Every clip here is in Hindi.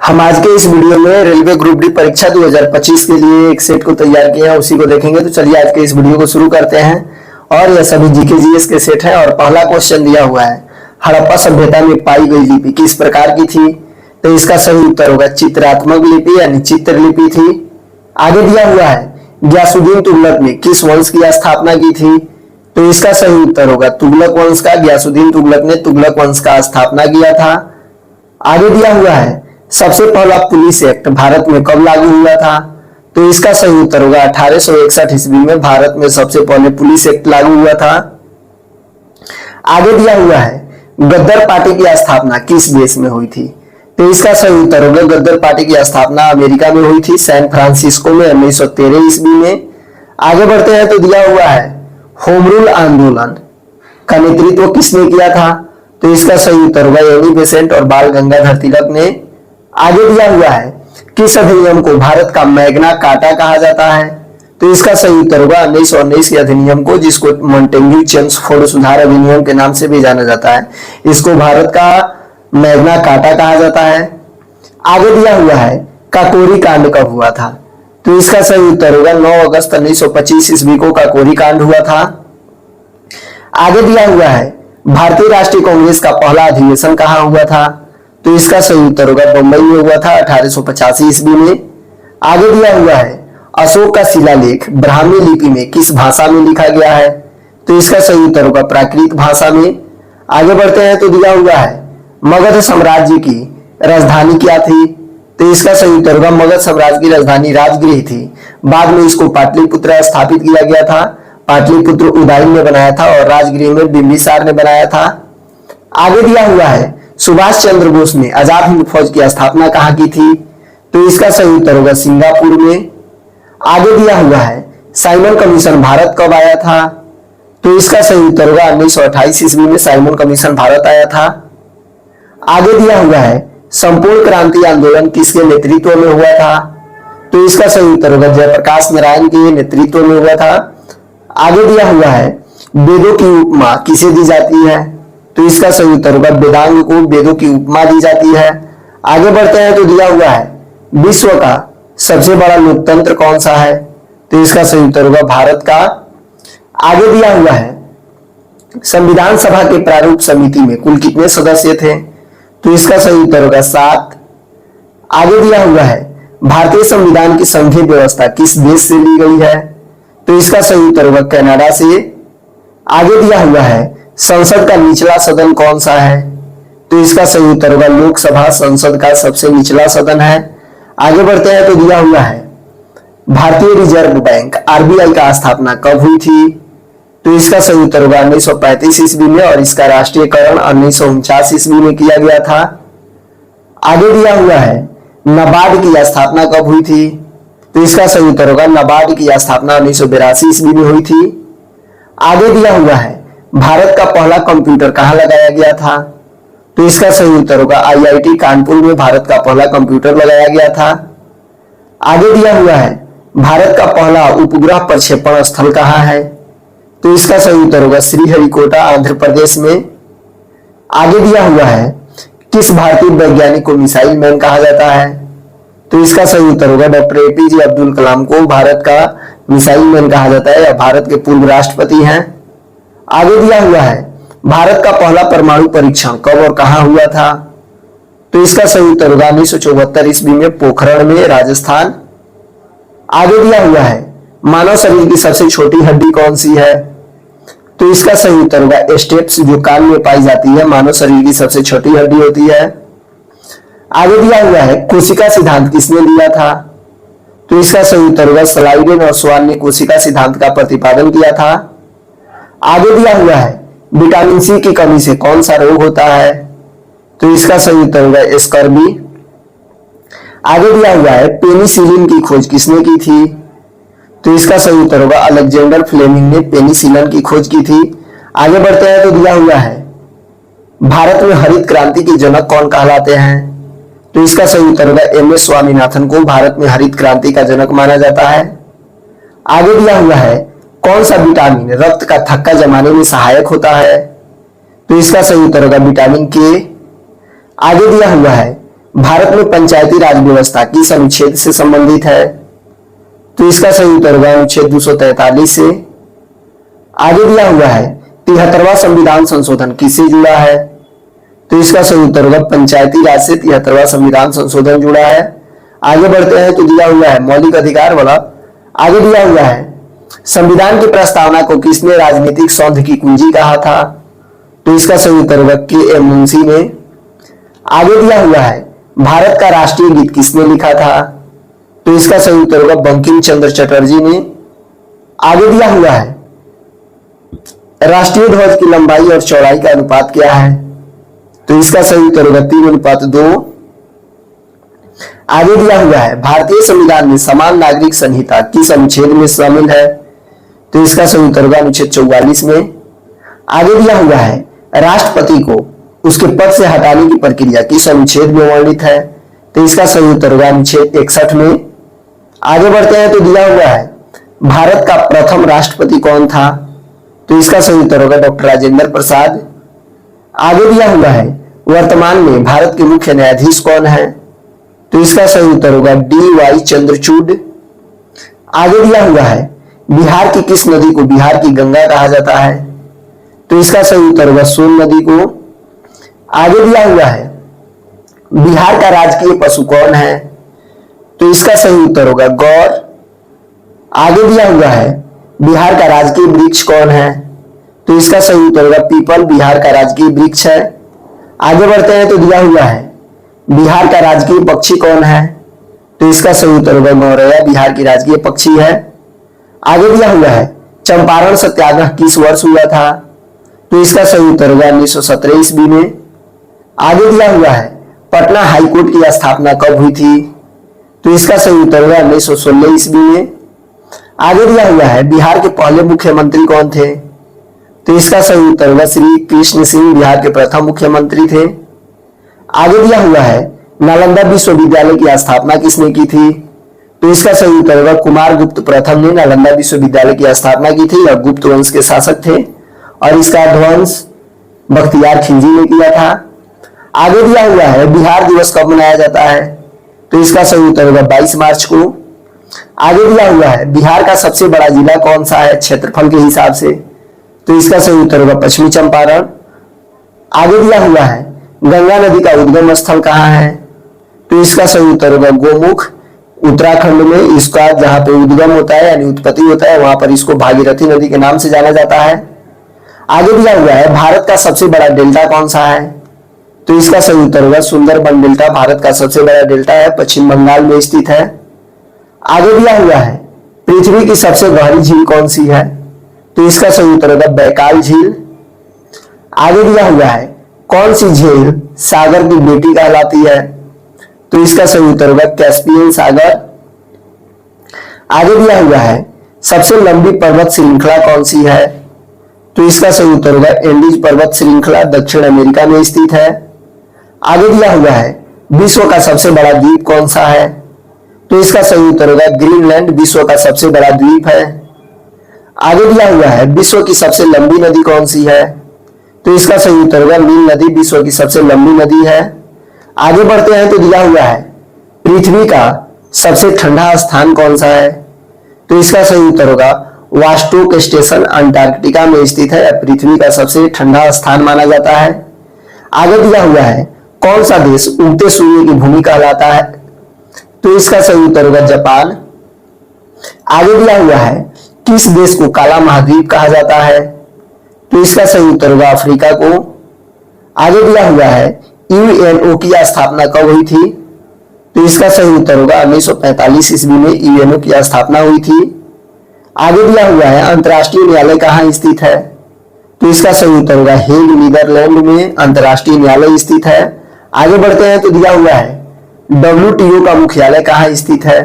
हम आज के इस वीडियो में रेलवे ग्रुप डी परीक्षा 2025 के लिए एक सेट को तैयार किया है, उसी को देखेंगे। तो चलिए आज के इस वीडियो को शुरू करते हैं। और यह सभी जीके जीएस के सेट है। और पहला क्वेश्चन दिया हुआ है, हड़प्पा सभ्यता में पाई गई लिपि किस प्रकार की थी? तो इसका सही उत्तर होगा चित्रात्मक लिपि यानी चित्रलिपि थी। आगे दिया हुआ है, गयासुद्दीन तुगलक ने किस वंश की स्थापना की थी? तो इसका सही उत्तर होगा तुगलक वंश का। गयासुद्दीन तुगलक ने तुगलक वंश का स्थापना किया था। आगे दिया हुआ है, सबसे पहला पुलिस एक्ट भारत में कब लागू हुआ था? तो इसका सही उत्तर होगा 1861 ईस्वी में भारत में सबसे पहले पुलिस एक्ट लागू हुआ था। आगे दिया हुआ है, गद्दर पार्टी की स्थापना किस देश में हुई थी? तो इसका सही उत्तर होगा गद्दर पार्टी की स्थापना अमेरिका में हुई थी, सैन फ्रांसिस्को में 1913 ईस्वी में। आगे बढ़ते हैं तो दिया हुआ है, होम रूल आंदोलन का नेतृत्व किसने किया था? तो इसका सही उत्तर होगा एनी बेसेंट और बाल गंगाधर तिलक ने। आगे दिया हुआ है, किस अधिनियम को भारत का मैग्ना कार्टा कहा जाता है? तो इसका सही उत्तर होगा 1919 के अधिनियम को, जिसको मॉन्टेग्यू चेम्सफोर्ड सुधार अधिनियम के नाम से भी जाना जाता है। इसको भारत का मैग्ना कार्टा कहा जाता है। आगे दिया हुआ है, काकोरी कांड कब हुआ था? तो इसका सही उत्तर होगा 9 अगस्त 1925 ईस्वी को काकोरी कांड हुआ था। आगे दिया हुआ है, भारतीय राष्ट्रीय कांग्रेस का पहला अधिवेशन कहाँ हुआ था? तो इसका सही उत्तर होगा बंबई में हुआ था 1885 ईस्वी में। आगे दिया हुआ है, अशोक का शिलालेख ब्राह्मी लिपि में किस भाषा में लिखा गया है? तो इसका सही उत्तर होगा प्राकृत भाषा में। आगे बढ़ते हैं तो दिया हुआ है, मगध साम्राज्य की राजधानी क्या थी? तो इसका सही उत्तर होगा मगध साम्राज्य की राजधानी राजगृह थी। बाद में इसको पाटलिपुत्र स्थापित किया गया था। पाटलिपुत्र उदयन ने बनाया था और राजगृह में बिंबिसार ने बनाया था। आगे दिया हुआ है, सुभाष चंद्र बोस ने आजाद हिंद फौज की स्थापना कहाँ की थी? तो इसका सही उत्तर होगा सिंगापुर में। आगे दिया हुआ है, साइमन कमीशन भारत कब आया था? तो इसका सही उत्तर होगा 1928 ईस्वी में साइमन कमीशन भारत आया था। आगे दिया हुआ है, संपूर्ण क्रांति आंदोलन किसके नेतृत्व में हुआ था? तो इसका सही उत्तर होगा जयप्रकाश नारायण के नेतृत्व में हुआ था। आगे दिया हुआ है, वेदों की उपमा किसे दी जाती है? तो इसका सही उत्तर होगा वेदांग को वेदों की उपमा दी जाती है। आगे बढ़ते हैं तो दिया हुआ है, विश्व का सबसे बड़ा लोकतंत्र कौन सा है? तो इसका सही उत्तर होगा भारत का। आगे दिया हुआ है, संविधान सभा के प्रारूप समिति में कुल कितने सदस्य थे? तो इसका सही उत्तर होगा 7। आगे दिया हुआ है, भारतीय संविधान की संघीय व्यवस्था किस देश से ली गई है? तो इसका सही उत्तर होगा कनाडा से। आगे दिया हुआ है, संसद का निचला सदन कौन सा है? तो इसका सही उत्तर होगा लोकसभा संसद का सबसे निचला सदन है। आगे बढ़ते हैं तो दिया हुआ है, भारतीय रिजर्व बैंक आरबीआई का स्थापना कब हुई थी? तो इसका सही उत्तर होगा 1935 ईस्वी में और इसका राष्ट्रीयकरण 1949 ईस्वी में किया गया था। आगे दिया हुआ है, नाबार्ड की स्थापना कब हुई थी? तो इसका सही उत्तर होगा नाबार्ड की स्थापना 1982 ईस्वी में हुई थी। आगे दिया हुआ है, भारत का पहला कंप्यूटर कहां लगाया गया था? तो इसका सही उत्तर होगा आईआईटी कानपुर में भारत का पहला कंप्यूटर लगाया गया था। आगे दिया हुआ है, भारत का पहला उपग्रह प्रक्षेपण स्थल कहां है? तो इसका सही उत्तर होगा श्रीहरिकोटा आंध्र प्रदेश में। आगे दिया हुआ है, किस भारतीय वैज्ञानिक को मिसाइल मैन कहा जाता है? तो इसका सही उत्तर होगा डॉक्टर एपीजे अब्दुल कलाम को भारत का मिसाइल मैन कहा जाता है। यह भारत के पूर्व राष्ट्रपति हैं। आगे दिया हुआ है, भारत का पहला परमाणु परीक्षण कब और कहां हुआ था? तो इसका सही उत्तर होगा 1974 ईस्वी में पोखरण में राजस्थान। आगे दिया हुआ है, मानव शरीर की सबसे छोटी हड्डी कौन सी है? तो इसका सही उत्तर होगा स्टेप्स, जो कान में पाई जाती है, मानव शरीर की सबसे छोटी हड्डी होती है। आगे दिया हुआ है, कोशिका सिद्धांत किसने दिया था? तो इसका सही उत्तर होगा स्लाइडेन और स्वान ने कोशिका सिद्धांत का प्रतिपादन किया था। आगे दिया हुआ है, विटामिन सी की कमी से कौन सा रोग होता है? तो इसका सही उत्तर होगा स्कर्वी। आगे दिया हुआ है, पेनिसिलिन की खोज किसने की थी? तो इसका सही उत्तर होगा अलेक्जेंडर फ्लेमिंग ने पेनिसिलिन की खोज की थी। आगे बढ़ते हैं तो दिया हुआ है, भारत में हरित क्रांति के जनक कौन कहलाते हैं? तो इसका सही उत्तर होगा एमएस स्वामीनाथन को भारत में हरित क्रांति का जनक माना जाता है। आगे दिया हुआ है, कौन सा विटामिन रक्त का थक्का जमाने में सहायक होता है? तो इसका सही उत्तर होगा विटामिन के। आगे दिया हुआ है, भारत में पंचायती राज व्यवस्था किस अनुच्छेद से संबंधित है? तो इसका सही उत्तर होगा अनुच्छेद 243 से। आगे दिया हुआ है 73वां संविधान संशोधन किससे जुड़ा है? तो इसका सही उत्तर होगा पंचायती राज से 73वां संविधान संशोधन जुड़ा है। आगे बढ़ते हैं तो दिया हुआ है मौलिक अधिकार वाला। आगे दिया हुआ है संविधान की प्रस्तावना को किसने राजनीतिक सौंध की कुंजी कहा था? तो इसका सही उत्तर होगा के.एम. मुंशी ने। आगे दिया हुआ है भारत का राष्ट्रीय गीत किसने लिखा था? तो इसका सही उत्तर होगा बंकिम चंद्र चटर्जी ने। आगे दिया हुआ है राष्ट्रीय ध्वज की लंबाई और चौड़ाई का अनुपात क्या है? तो इसका सही उत्तर होगा 3:2। आगे दिया हुआ है भारतीय संविधान में समान नागरिक संहिता किस अनुच्छेद में शामिल है? तो इसका सही उत्तर होगा अनुच्छेद 44 में। आगे दिया हुआ है राष्ट्रपति को उसके पद से हटाने की प्रक्रिया किस अनुच्छेद में वर्णित है? तो इसका सही उत्तर होगा अनुच्छेद 61 में। आगे बढ़ते हैं तो दिया हुआ है भारत का प्रथम राष्ट्रपति कौन था? तो इसका सही उत्तर होगा डॉक्टर राजेंद्र प्रसाद। आगे दिया हुआ है वर्तमान में भारत के मुख्य न्यायाधीश कौन है? तो इसका सही उत्तर होगा डी.वाई. चंद्रचूड़। आगे दिया हुआ है बिहार की किस नदी को बिहार की गंगा कहा जाता है? तो इसका सही उत्तर होगा सोन नदी को। आगे दिया हुआ है बिहार का राजकीय पशु कौन है? तो इसका सही उत्तर होगा गौर। आगे दिया हुआ है बिहार का राजकीय वृक्ष कौन है? तो इसका सही उत्तर होगा पीपल बिहार का राजकीय वृक्ष है। आगे बढ़ते हैं तो दिया हुआ है बिहार का राजकीय पक्षी कौन है? तो इसका सही उत्तर होगा गौरैया बिहार की राजकीय पक्षी है। आगे दिया हुआ है चंपारण सत्याग्रह किस वर्ष हुआ था? तो इसका सही उत्तर होगा 1917 ईस्वी में। आगे दिया हुआ है पटना हाईकोर्ट की स्थापना कब हुई थी? तो इसका सही उत्तर होगा 1916 ईस्वी में। आगे दिया हुआ है बिहार के पहले मुख्यमंत्री कौन थे? तो इसका सही उत्तर होगा श्री कृष्ण सिंह बिहार के प्रथम मुख्यमंत्री थे। आगे दिया हुआ है नालंदा विश्वविद्यालय की स्थापना किसने की थी? तो इसका सही उत्तर होगा कुमार गुप्त प्रथम ने नालंदा विश्वविद्यालय की स्थापना की थी। यह गुप्त वंश के शासक थे और इसका ध्वंस बख्तियार खिलजी ने किया था। आगे दिया हुआ है बिहार दिवस कब मनाया जाता है? तो इसका सही उत्तर होगा 22 मार्च को। आगे दिया हुआ है बिहार का सबसे बड़ा जिला कौन सा है क्षेत्रफल के हिसाब से? तो इसका सही उत्तर होगा पश्चिमी चंपारण। आगे दिया हुआ है गंगा नदी का उद्गम स्थल कहाँ है? तो इसका सही उत्तर होगा गोमुख उत्तराखंड में। इसका जहां पे उद्गम होता है यानी उत्पत्ति होता है वहां पर इसको भागीरथी नदी के नाम से जाना जाता है। आगे दिया हुआ है भारत का सबसे बड़ा डेल्टा कौन सा है? तो इसका सही उत्तर होगा सुंदरबन डेल्टा भारत का सबसे बड़ा डेल्टा है, पश्चिम बंगाल में स्थित है। आगे दिया हुआ है पृथ्वी की सबसे गहरी झील कौन सी है? तो इसका सही उत्तर होगा बैकाल झील। आगे दिया हुआ है कौन सी झील सागर की बेटी कहलाती है? तो इसका सही उत्तर होगा कैस्पियन सागर। आगे दिया हुआ है सबसे लंबी पर्वत श्रृंखला कौन सी है? तो इसका सही उत्तर होगा एंडीज पर्वत श्रृंखला दक्षिण अमेरिका में स्थित है। आगे दिया हुआ है विश्व का सबसे बड़ा द्वीप कौन सा है? तो इसका सही उत्तर होगा ग्रीनलैंड विश्व का सबसे बड़ा द्वीप है। आगे दिया हुआ है विश्व की सबसे लंबी नदी कौन सी है? तो इसका सही उत्तर होगा नील नदी विश्व की सबसे लंबी नदी है। आगे बढ़ते हैं तो दिया हुआ है पृथ्वी का सबसे ठंडा स्थान कौन सा है? तो इसका सही उत्तर होगा वास्टोक स्टेशन अंटार्कटिका में स्थित है। पृथ्वी का सबसे ठंडा स्थान माना जाता है। आगे दिया हुआ है कौन सा देश उगते सूर्य की भूमि कहलाता है? तो इसका सही उत्तर होगा जापान। आगे दिया हुआ है किस देश को काला महाद्वीप कहा जाता है? तो इसका सही उत्तर होगा अफ्रीका को। आगे दिया हुआ है यूएनओ की स्थापना कब हुई थी? तो इसका सही उत्तर होगा 1945 ईस्वी में यूएनओ की स्थापना हुई थी। आगे दिया हुआ है अंतर्राष्ट्रीय न्यायालय कहाँ स्थित है? तो इसका सही उत्तर होगा हेग नीदरलैंड में अंतर्राष्ट्रीय न्यायालय स्थित है। आगे बढ़ते हैं तो दिया हुआ है WTO का मुख्यालय कहाँ स्थित है?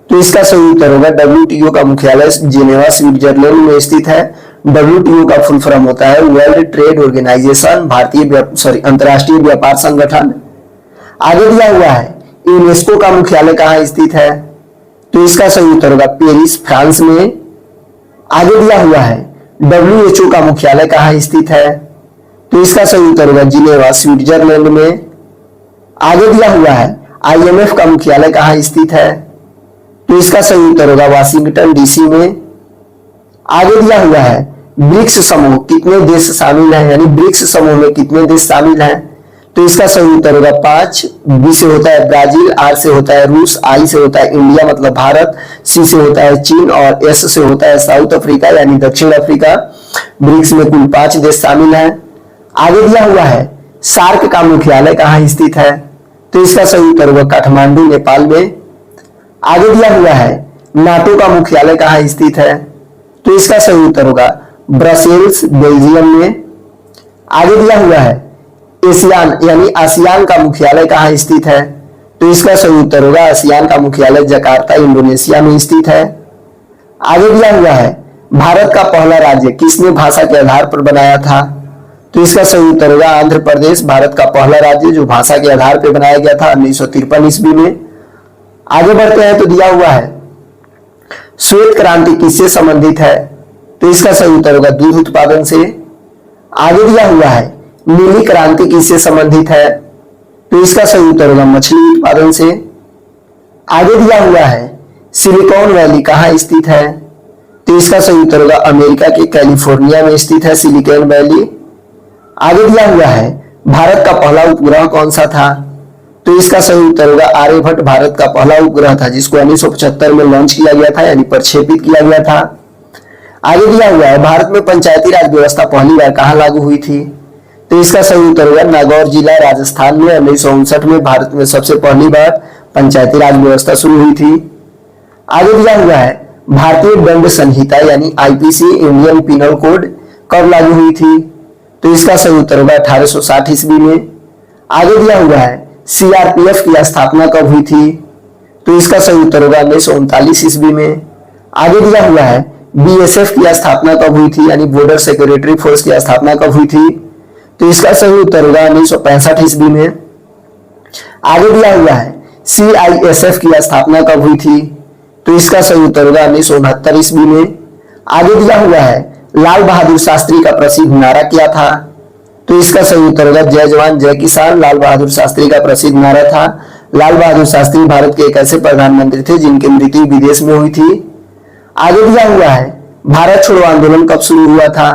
तो इसका सही उत्तर होगा WTO का मुख्यालय जिनेवा स्विट्जरलैंड में स्थित है। WTO का फुल फॉर्म होता है वर्ल्ड ट्रेड ऑर्गेनाइजेशन अंतर्राष्ट्रीय व्यापार संगठन। आगे दिया हुआ है यूनेस्को का मुख्यालय कहाँ स्थित है? तो इसका सही उत्तर होगा पेरिस फ्रांस में। आगे दिया हुआ है WHO का मुख्यालय कहाँ स्थित है? तो इसका सही उत्तर होगा जिनेवा स्विट्जरलैंड में। आगे दिया हुआ है IMF का मुख्यालय कहाँ स्थित है, तो इसका सही उत्तर होगा वाशिंगटन DC में। आगे दिया हुआ है ब्रिक्स समूह कितने देश शामिल हैं, यानी ब्रिक्स समूह में कितने देश शामिल हैं, तो इसका सही उत्तर होगा 5। B से होता है ब्राजील, R से होता है रूस, I से होता है इंडिया मतलब भारत, C से होता है चीन और S से होता है साउथ अफ्रीका यानी दक्षिण अफ्रीका। ब्रिक्स में कुल 5 देश शामिल हैं। आगे दिया हुआ है सार्क का मुख्यालय कहाँ स्थित है, तो इसका सही उत्तर होगा काठमांडू नेपाल में। आगे दिया हुआ है नाटो का मुख्यालय कहाँ स्थित है, तो इसका सही उत्तर होगा ब्रसेल्स बेल्जियम में। आगे दिया हुआ है एशियान यानी आसियान का मुख्यालय कहाँ स्थित है, तो इसका सही उत्तर होगा आसियान का मुख्यालय जकार्ता इंडोनेशिया में स्थित है। आगे दिया हुआ है भारत का पहला राज्य किसने भाषा के आधार पर बनाया था, तो इसका सही उत्तर होगा आंध्र प्रदेश भारत का पहला राज्य जो भाषा के आधार पर बनाया गया था 1953 ईस्वी में। आगे बढ़ते हैं तो दिया हुआ है श्वेत क्रांति किससे संबंधित है, तो इसका सही उत्तर होगा दूध उत्पादन से। आगे दिया हुआ है नीली क्रांति किससे संबंधित है, तो इसका सही उत्तर होगा मछली उत्पादन से। आगे दिया हुआ है सिलिकॉन वैली कहाँ स्थित है, तो इसका सही उत्तर होगा अमेरिका के कैलिफोर्निया में स्थित है सिलिकॉन वैली। आगे दिया हुआ है भारत का पहला उपग्रह कौन सा था, तो इसका सही उत्तर होगा आर्यभट्ट भारत का पहला उपग्रह था जिसको 1975 में लॉन्च किया गया था यानी प्रक्षेपित किया गया था। आगे दिया हुआ है भारत में पंचायती राज व्यवस्था पहली बार कहाँ लागू हुई थी, तो इसका सही उत्तर होगा नागौर जिला राजस्थान में 1959 में भारत में सबसे पहली बार पंचायती राज व्यवस्था शुरू हुई थी। आगे दिया हुआ है भारतीय दंड संहिता यानी IPC इंडियन पिनल कोड कब लागू हुई थी, तो इसका सही उत्तर होगा 1860 ईस्वी में। आगे दिया हुआ है CRPF की स्थापना कब हुई थी, तो इसका सही उत्तर होगा 1939 ईस्वी में। आगे दिया हुआ है BSF की स्थापना कब हुई थी यानी बॉर्डर सिक्योरिटी फोर्स की स्थापना कब हुई थी, तो इसका सही उत्तर होगा 1965 ईस्वी में। आगे दिया हुआ है CISF की स्थापना कब हुई थी, तो इसका सही उत्तर होगा 1969 ईस्वी में। आगे दिया हुआ है लाल बहादुर शास्त्री का प्रसिद्ध नारा क्या था, तो इसका सही उत्तर होगा जय जवान जय किसान लाल बहादुर शास्त्री का प्रसिद्ध नारा था। लाल बहादुर शास्त्री भारत के एक ऐसे प्रधानमंत्री थे जिनकी मृत्यु विदेश में हुई थी। आगे दिया हुआ है भारत छोड़ो आंदोलन कब शुरू हुआ था,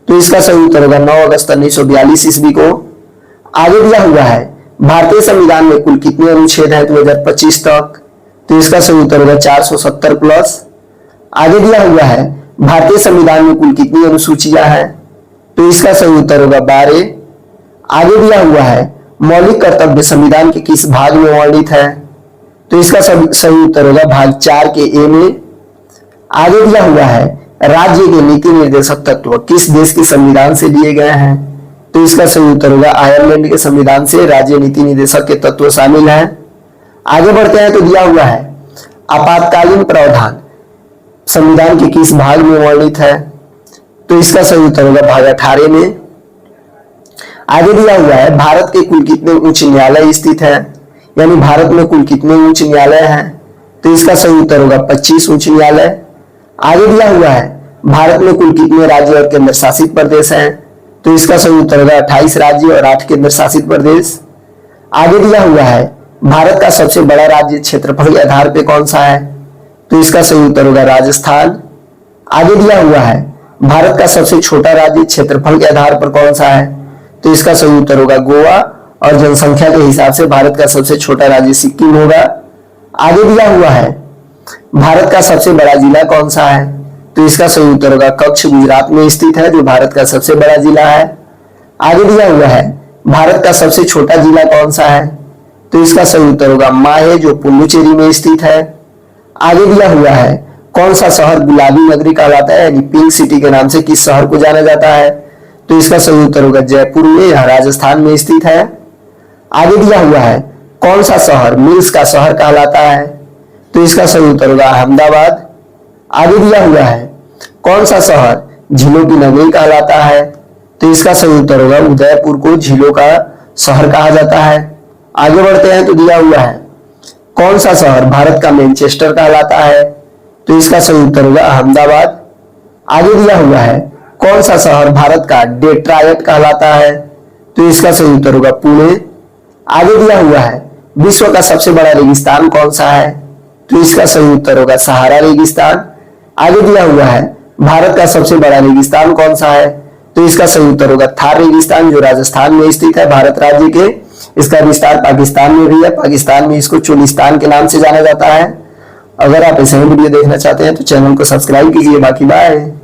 तो इसका सही उत्तर होगा 9 अगस्त 1942 ईस्वी को। आगे दिया हुआ है भारतीय संविधान में कुल कितने अनुच्छेद हैं 2025 तक, तो इसका सही उत्तर होगा 470 प्लस। आगे दिया हुआ है भारतीय संविधान में कुल कितनी अनुसूचियां हैं, तो इसका सही उत्तर होगा 12। आगे दिया हुआ है मौलिक कर्तव्य संविधान के किस भाग में वर्णित है, तो इसका सही उत्तर होगा भाग 4 के A में। आगे दिया हुआ है राज्य के नीति निर्देशक तत्व किस देश के संविधान से लिए गए हैं, तो इसका सही उत्तर होगा आयरलैंड के संविधान से राज्य नीति निर्देशक के तत्व शामिल हैं। आगे बढ़ते हैं तो दिया हुआ है आपातकालीन प्रावधान संविधान के किस भाग में वर्णित है, तो इसका सही उत्तर होगा भाग 18 में। आगे दिया हुआ है भारत के कुल कितने उच्च न्यायालय स्थित है, यानी भारत में कुल कितने उच्च न्यायालय हैं, तो इसका सही उत्तर होगा 25 उच्च न्यायालय। आगे दिया हुआ है भारत में कुल कितने राज्य और केंद्र शासित प्रदेश हैं, तो इसका सही उत्तर होगा 28 राज्य और 8 केंद्र शासित प्रदेश। आगे दिया हुआ है भारत का सबसे बड़ा राज्य क्षेत्रफल के आधार पर कौन सा है, तो इसका सही उत्तर होगा राजस्थान। आगे दिया हुआ है भारत का सबसे छोटा राज्य क्षेत्रफल के आधार पर कौन सा है, तो इसका सही उत्तर होगा गोवा और जनसंख्या के हिसाब से भारत का सबसे छोटा राज्य सिक्किम होगा। आगे दिया हुआ है भारत का सबसे बड़ा जिला कौन सा है, तो इसका सही उत्तर होगा कच्छ गुजरात में स्थित है जो भारत का सबसे बड़ा जिला है। आगे दिया हुआ है भारत का सबसे छोटा जिला कौन सा है, तो इसका सही उत्तर होगा माहे जो पुडुचेरी में स्थित है। आगे दिया हुआ है कौन सा शहर गुलाबी नगरी कहलाता है, यानी पिंक सिटी के नाम से किस शहर को जाना जाता है, तो इसका सही उत्तर होगा जयपुर में, यह राजस्थान में स्थित है। आगे दिया हुआ है कौन सा शहर मिल्स का शहर कहलाता है, तो इसका सही उत्तर होगा अहमदाबाद। आगे दिया हुआ है कौन सा शहर झीलों की नगरी कहलाता है, तो इसका सही उत्तर होगा उदयपुर को झीलों का शहर कहा जाता है। आगे बढ़ते हैं तो दिया हुआ है कौन सा शहर भारत का मैनचेस्टर कहलाता है, तो इसका सही उत्तर होगा अहमदाबाद। आगे दिया हुआ है कौन सा शहर भारत का डेट्रायट कहलाता है, तो इसका सही उत्तर होगा पुणे। आगे दिया हुआ है विश्व का सबसे बड़ा रेगिस्तान कौन सा है, तो इसका सही उत्तर होगा सहारा रेगिस्तान। आगे दिया हुआ है भारत का सबसे बड़ा रेगिस्तान कौन सा है, तो इसका सही उत्तर होगा थार रेगिस्तान, जो राजस्थान में स्थित है भारत राज्य के। इसका विस्तार पाकिस्तान में भी है, पाकिस्तान में इसको चोलिस्तान के नाम से जाना जाता है। अगर आप ऐसे ही वीडियो देखना चाहते हैं तो चैनल को सब्सक्राइब कीजिए। बाकी बाय।